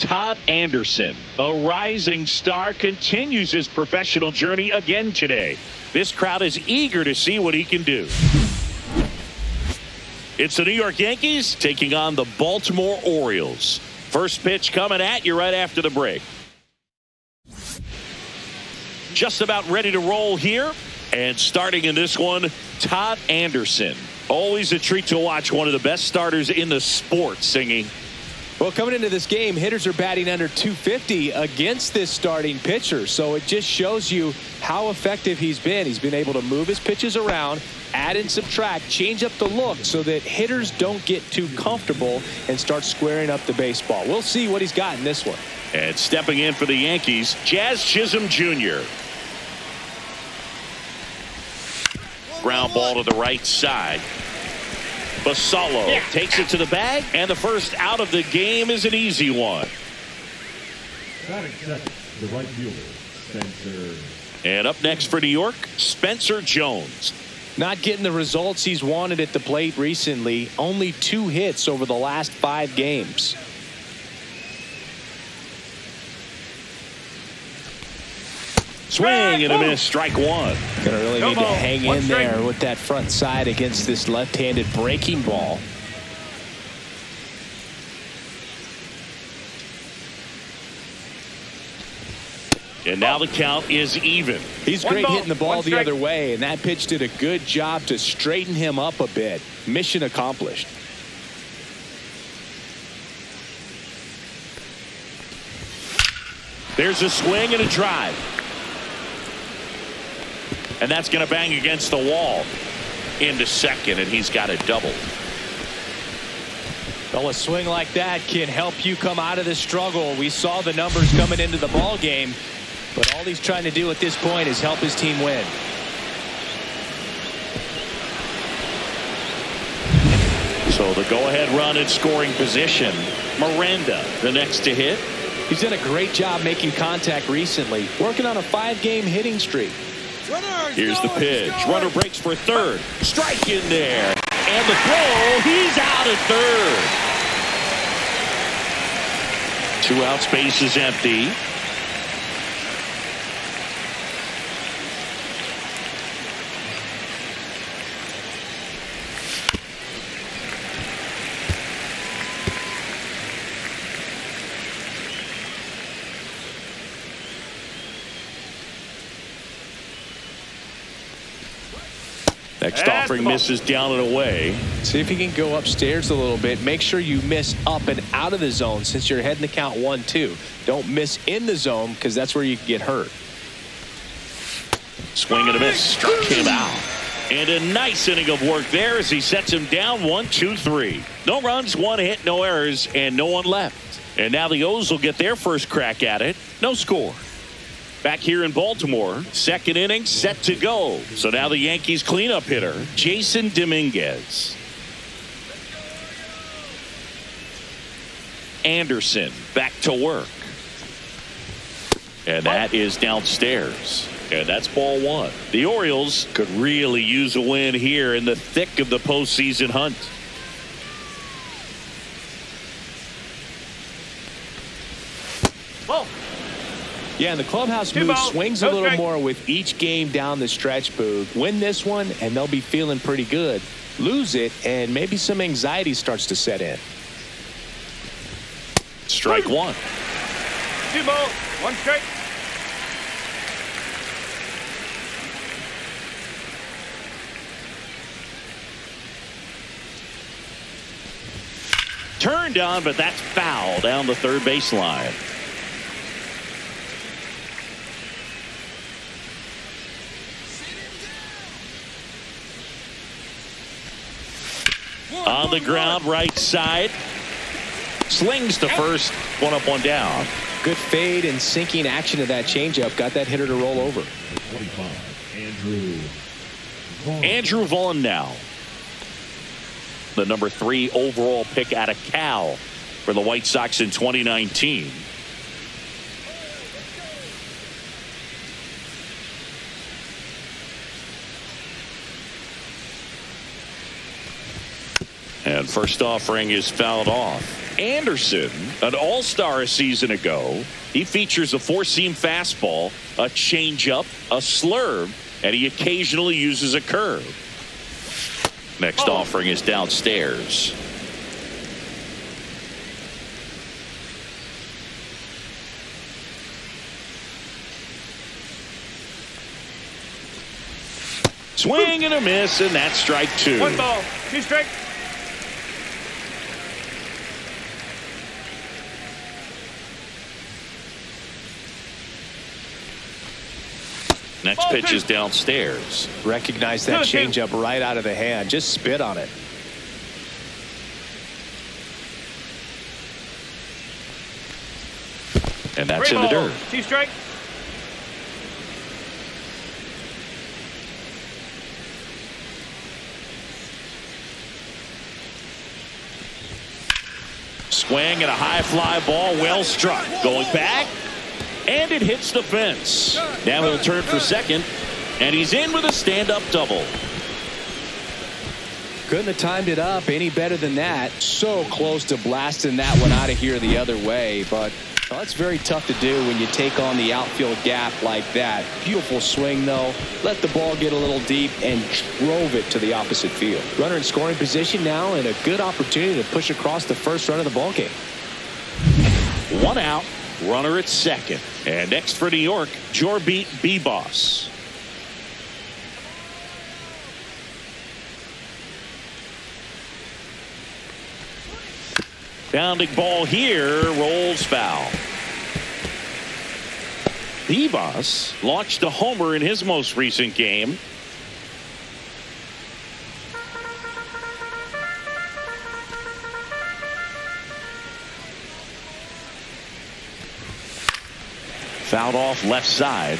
Todd Anderson, a rising star, continues his professional journey again today. This crowd is eager to see what he can do. It's the New York Yankees taking on the Baltimore Orioles. First pitch coming at you right after the break. Just about ready to roll here. And starting in this one, Todd Anderson. Always a treat to watch one of the best starters in the sport singing. Well, coming into this game, hitters are batting under 250 against this starting pitcher. So it just shows you how effective he's been. He's been able to move his pitches around, add and subtract, change up the look so that hitters don't get too comfortable and start squaring up the baseball. We'll see what he's got in this one. And stepping in for the Yankees, Jazz Chisholm Jr. Ground ball to the right side. Basallo takes it to the bag, and the first out of the game is an easy one. Batting second, the right fielder, Spencer. And up next for New York, Spencer Jones. Not getting the results he's wanted at the plate recently. Only 2 hits over the last 5 games. Swing and a miss, strike one. Gonna really need to hang in there with that front side against this left-handed breaking ball. And now the count is even. He's great hitting the ball the other way, and that pitch did a good job to straighten him up a bit. Mission accomplished. There's a swing and a drive. And that's going to bang against the wall into second, and he's got a double. Well, a swing like that can help you come out of the struggle. We saw the numbers coming into the ball game, but all he's trying to do at this point is help his team win. So the go-ahead run in scoring position. Miranda, the next to hit. He's done a great job making contact recently, working on a 5-game hitting streak. Here's the pitch. Runner breaks for third. Strike in there. And the throw. He's out at third. 2 out, space is empty. Next offering misses down and away. See if you can go upstairs a little bit. Make sure you miss up and out of the zone since you're heading the count 1-2. Don't miss in the zone because that's where you can get hurt. Swing and a miss. Struck him out. And a nice inning of work there as he sets him down 1-2-3. No runs, 1 hit, no errors, and no one left. And now the O's will get their first crack at it. No score. Back here in Baltimore, second inning set to go. So now the Yankees cleanup hitter, Jason Dominguez. Anderson back to work. And that is downstairs. And that's ball 1. The Orioles could really use a win here in the thick of the postseason hunt. Whoa. Yeah, and the clubhouse move swings a little more with each game down the stretch, Boog. Win this one, and they'll be feeling pretty good. Lose it, and maybe some anxiety starts to set in. Strike 1. 2 balls, 1 strike. Turned on, but that's foul down the third baseline. On the ground, right side. Slings to first. 1 up, 1 down. Good fade and sinking action to that changeup. Got that hitter to roll over. 25, Andrew Vaughn now. The number 3 overall pick out of Cal for the White Sox in 2019. And first offering is fouled off. Anderson, an all-star a season ago. He features a four-seam fastball, a changeup, a slurve, and he occasionally uses a curve. Next offering is downstairs. Swing and a miss, and that's strike two. 1 ball, 2 strikes. Next pitch is downstairs. Recognize that changeup right out of the hand. Just spit on it. And that's in the dirt. 2 strikes. Swing and a high fly ball, well struck. Going back, and it hits the fence. Now he'll turn for second, and he's in with a stand-up double. Couldn't have timed it up any better than that. So close to blasting that one out of here the other way, but that's very tough to do when you take on the outfield gap like that. Beautiful swing, though. Let the ball get a little deep and drove it to the opposite field. Runner in scoring position now, and a good opportunity to push across the first run of the ball game. 1 out, runner at second. And next for New York, Jorbit Bibas. Bounding ball here, rolls foul. Bibas launched a homer in his most recent game. Fouled off left side.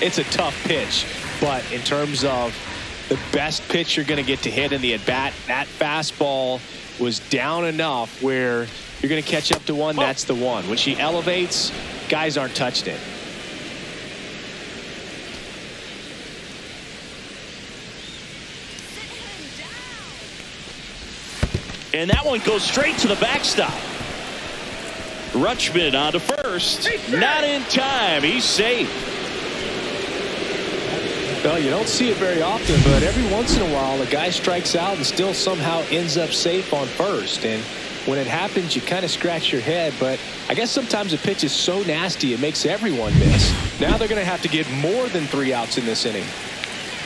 It's a tough pitch, but in terms of the best pitch you're going to get to hit in the at-bat, that fastball was down enough where you're going to catch up to one. That's the one. When she elevates, guys aren't touching it. And that one goes straight to the backstop. Rutschman on to first. Not in time. He's safe. Well, you don't see it very often, but every once in a while a guy strikes out and still somehow ends up safe on first. And when it happens, you kind of scratch your head. But I guess sometimes a pitch is so nasty it makes everyone miss. Now they're going to have to get more than 3 outs in this inning.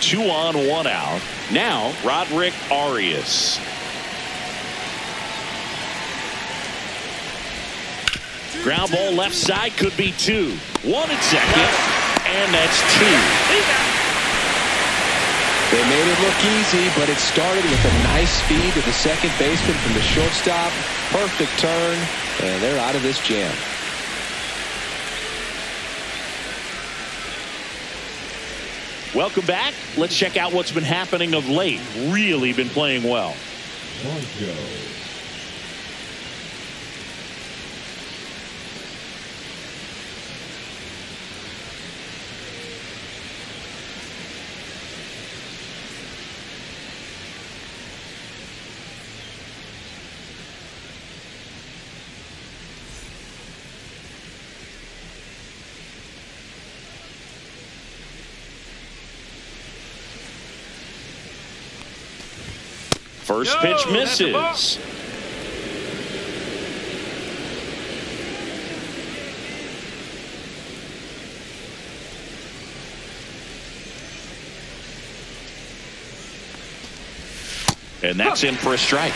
2 on, 1 out. Now Roderick Arias. Ground ball left side, could be 2. 1 at second, and that's 2. They made it look easy, but it started with a nice speed to the second baseman from the shortstop. Perfect turn, and they're out of this jam. Welcome back. Let's check out what's been happening of late. Really been playing well. First pitch misses. And that's in for a strike.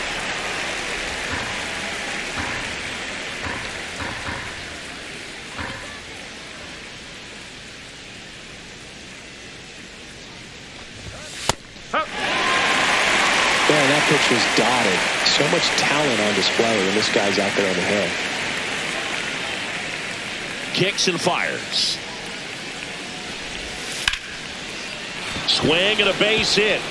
Man, that pitch was dotted. So much talent on display when this guy's out there on the hill. Kicks and fires. Swing and a base hit.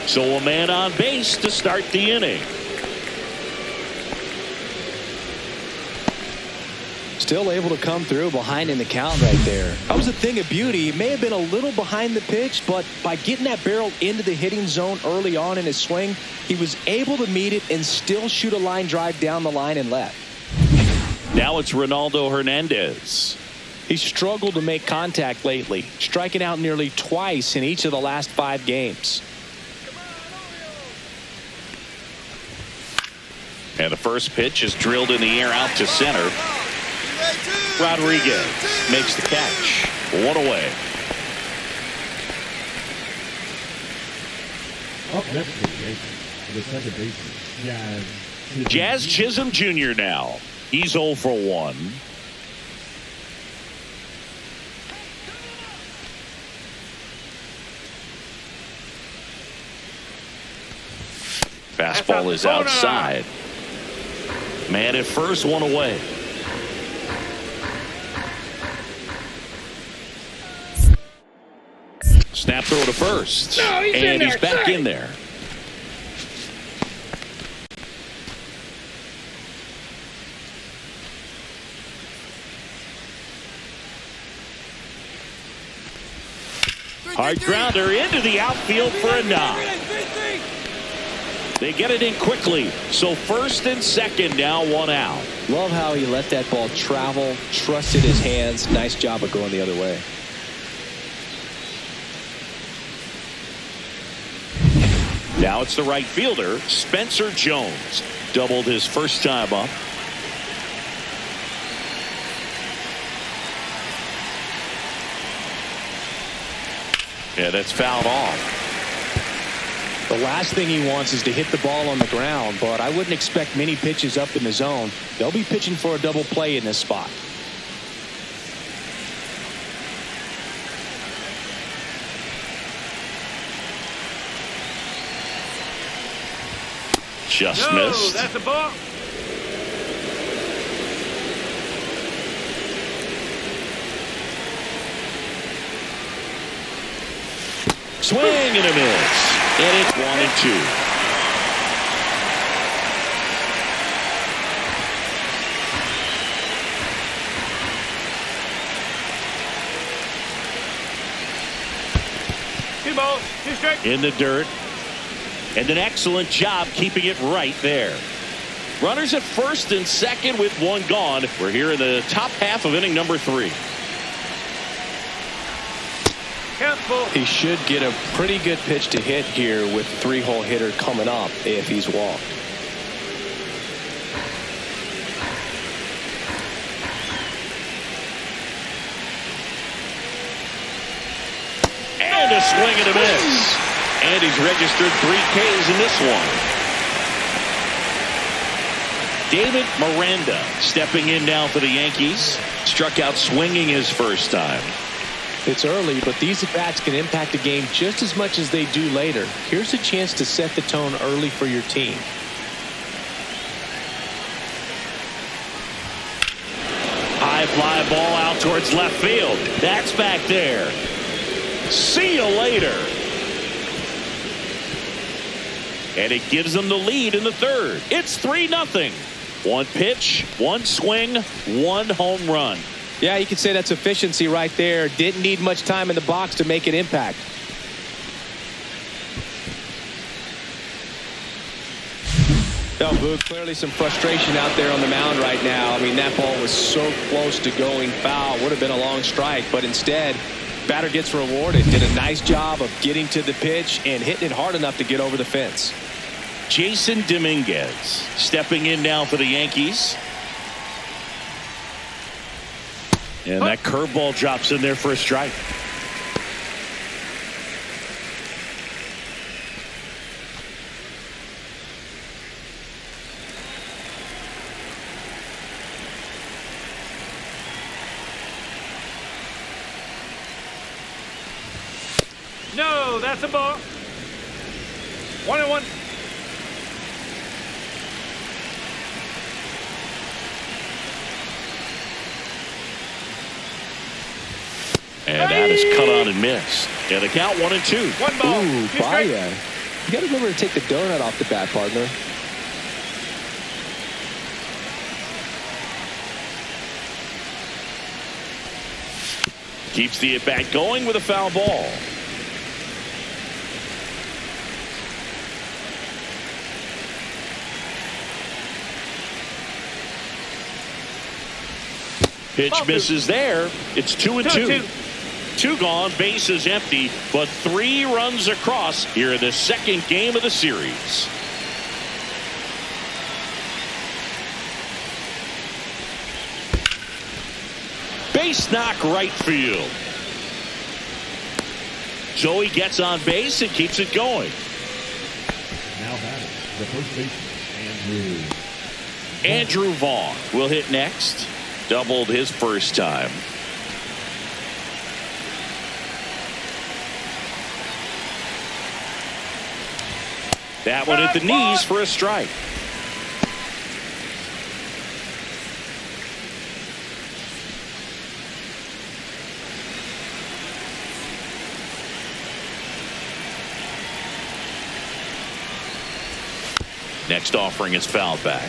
So a man on base to start the inning. Still able to come through behind in the count right there. That was a thing of beauty. He may have been a little behind the pitch, but by getting that barrel into the hitting zone early on in his swing, he was able to meet it and still shoot a line drive down the line and left. Now it's Ronaldo Hernandez. He's struggled to make contact lately, striking out nearly twice in each of the last 5 games. And the first pitch is drilled in the air out to center. Rodriguez makes the catch. 1 away. Up next for the second baseman, Jazz Chisholm Jr. now. He's 0 for 1. Fastball is outside. Man at first, 1 away. Snap throw to first. And he's back in there. Hard grounder into the outfield for a knock. They get it in quickly. So first and second now, 1 out. Love how he let that ball travel, trusted his hands. Nice job of going the other way. Now it's the right fielder, Spencer Jones. Doubled his first time up. Yeah, that's fouled off. The last thing he wants is to hit the ball on the ground, but I wouldn't expect many pitches up in the zone. They'll be pitching for a double play in this spot. Just missed. That's a ball. Swing and a miss. And it's 1 and 2. Two balls, 2 strikes. In the dirt. And an excellent job keeping it right there. Runners at first and second with 1 gone. We're here in the top half of inning number 3. He should get a pretty good pitch to hit here with 3-hole hitter coming up if he's walked. And a swing and a miss. And he's registered 3 Ks in this one. David Miranda stepping in now for the Yankees. Struck out swinging his first time. It's early, but these at-bats can impact the game just as much as they do later. Here's a chance to set the tone early for your team. High fly ball out towards left field. That's back there. See you later. And it gives them the lead in the third. It's 3-0. 1 pitch, 1 swing, 1 home run. Yeah, you could say that's efficiency right there. Didn't need much time in the box to make an impact. Now, Boog, clearly some frustration out there on the mound right now. I mean, that ball was so close to going foul. Would have been a long strike, but instead, batter gets rewarded. Did a nice job of getting to the pitch and hitting it hard enough to get over the fence. Jason Dominguez stepping in now for the Yankees. And that curveball drops in there for a strike. No, that's a ball. 1-1. And that is cut on and missed. And the count 1-2. 1 ball. Ooh, 2 strikes. Baya. You got to remember to take the donut off the bat, partner. Keeps the at-bat going with a foul ball. Pitch misses there. It's 2-2. 2 gone, bases empty, but 3 runs across here in the second game of the series. Base knock right field. Joey gets on base and keeps it going. Now batting, the first baseman, Andrew Vaughn will hit next. Doubled his first time. That one at the knees for a strike. Next offering is fouled back.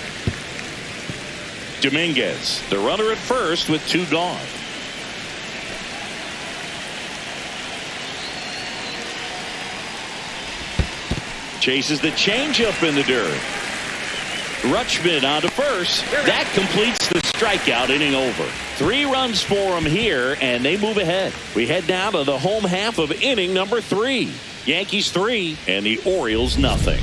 Dominguez, the runner at first with 2 gone. Chases the changeup in the dirt. Rutschman on to first. That completes the strikeout, inning over. 3 runs for him here, and they move ahead. We head now to the home half of inning number 3. Yankees 3 and the Orioles nothing.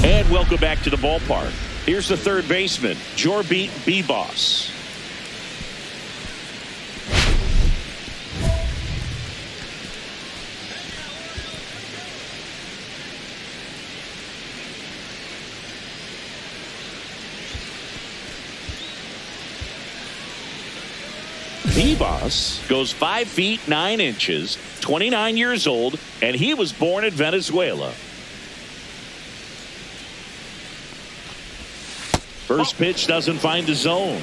And welcome back to the ballpark. Here's the third baseman, Jorbit Bibas. Bibas goes 5 feet 9 inches, 29 years old, and he was born in Venezuela. First pitch doesn't find the zone.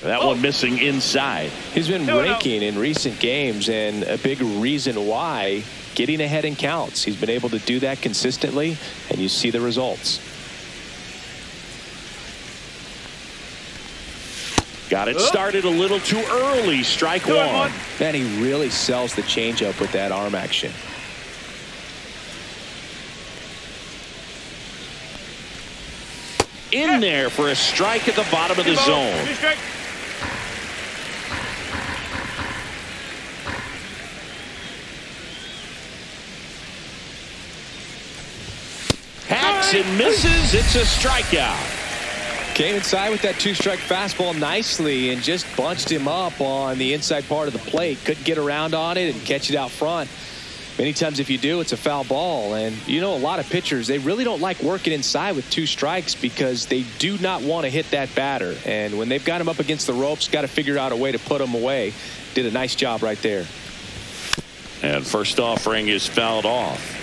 That one missing inside. He's been raking in recent games, and a big reason why, getting ahead in counts. He's been able to do that consistently, and you see the results. Got it started a little too early. Strike one. Man, he really sells the changeup with that arm action. In there for a strike at the bottom of the zone. Hacks and misses. It's a strikeout. Came inside with that 2-strike fastball nicely and just bunched him up on the inside part of the plate. Couldn't get around on it and catch it out front. Many times if you do, it's a foul ball. And you know, a lot of pitchers, they really don't like working inside with 2 strikes because they do not want to hit that batter. And when they've got him up against the ropes, got to figure out a way to put him away. Did a nice job right there. And first offering is fouled off.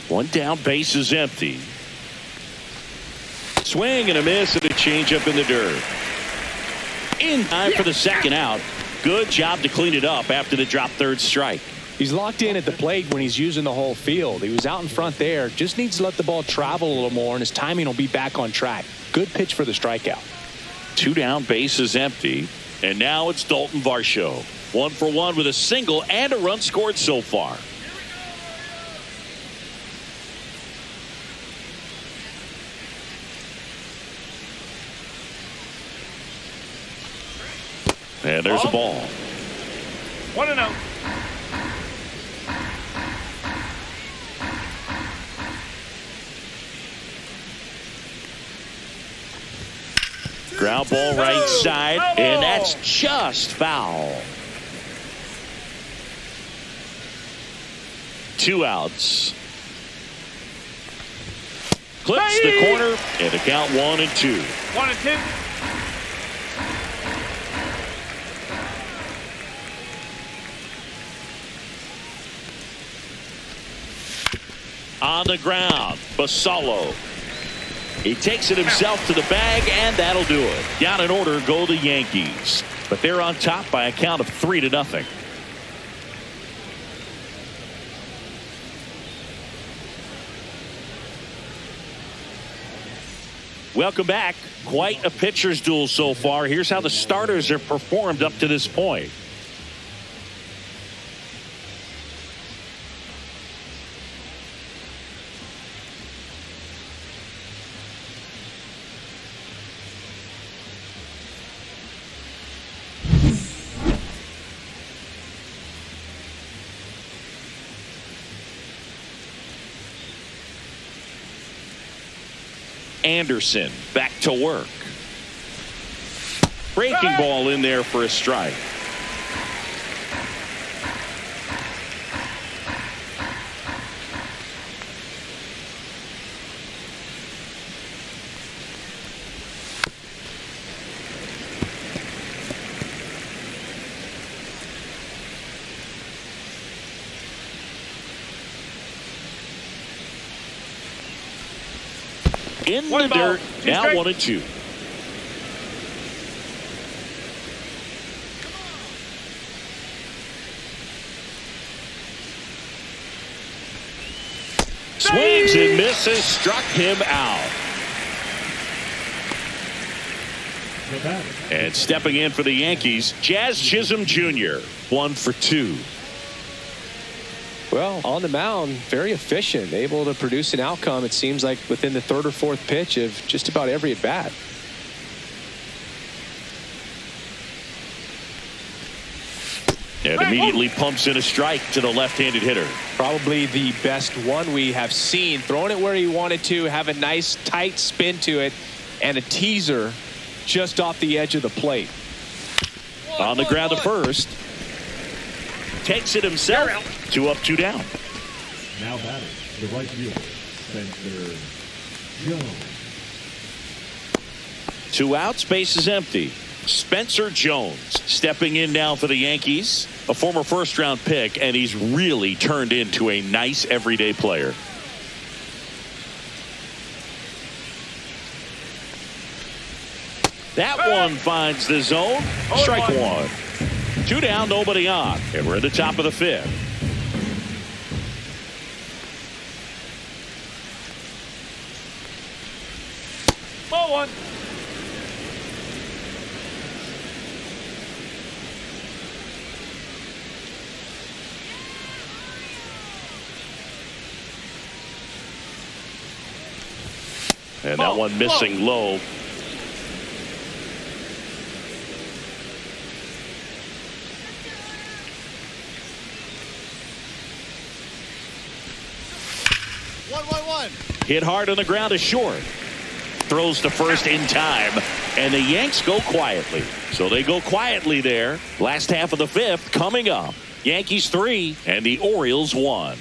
One down, base is empty. Swing and a miss and a changeup in the dirt. In time for the second out. Good job to clean it up after the drop third strike. He's locked in at the plate when he's using the whole field. He was out in front there. Just needs to let the ball travel a little more, and his timing will be back on track. Good pitch for the strikeout. 2 down, base is empty. And now it's Dalton Varsho. 1 for 1 with a single and a run scored so far. And there's a ball. 1-0. Ground ball right side, and that's just foul. 2 outs. Clips the corner, and the count 1-2. 1-2. On the ground, Basallo. He takes it himself to the bag, and that'll do it. Down in order go the Yankees. But they're on top by a count of 3-0. Welcome back. Quite a pitcher's duel so far. Here's how the starters have performed up to this point. Anderson back to work. Breaking ball in there for a strike. In the dirt, now 1-2. Swings and misses, struck him out. And stepping in for the Yankees, Jazz Chisholm Jr., 1 for 2. Well, on the mound, very efficient, able to produce an outcome, it seems like, within the third or fourth pitch of just about every at bat. And immediately pumps in a strike to the left-handed hitter. Probably the best one we have seen. Throwing it where he wanted to, have a nice tight spin to it, and a teaser just off the edge of the plate. On the ground to first. Takes it himself. 2 up, 2 down. Now batting, the right fielder, Spencer Jones. 2 outs, base is empty. Spencer Jones stepping in now for the Yankees, a former first-round pick, and he's really turned into a nice everyday player. That one finds the zone. Strike 1. 2 down, nobody on, and we're at the top of the 5th. Ball 1. And that one missing low. Hit hard on the ground is short. Throws to first in time. And the Yanks go quietly. So they go quietly there. Last half of the 5th coming up. Yankees 3 and the Orioles 1.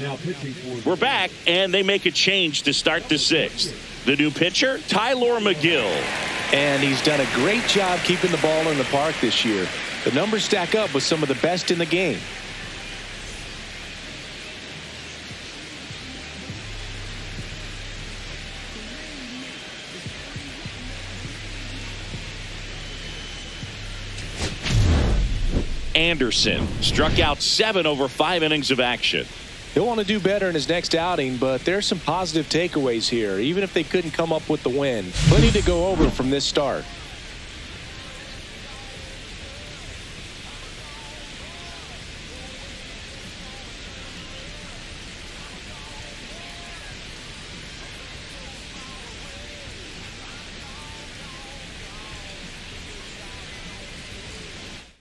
Now pitching for We're back, and they make a change to start the 6th. The new pitcher, Tyler McGill. And he's done a great job keeping the ball in the park this year. The numbers stack up with some of the best in the game. Anderson struck out 7 over 5 innings of action. He'll want to do better in his next outing, but there's some positive takeaways here, even if they couldn't come up with the win. Plenty to go over from this start.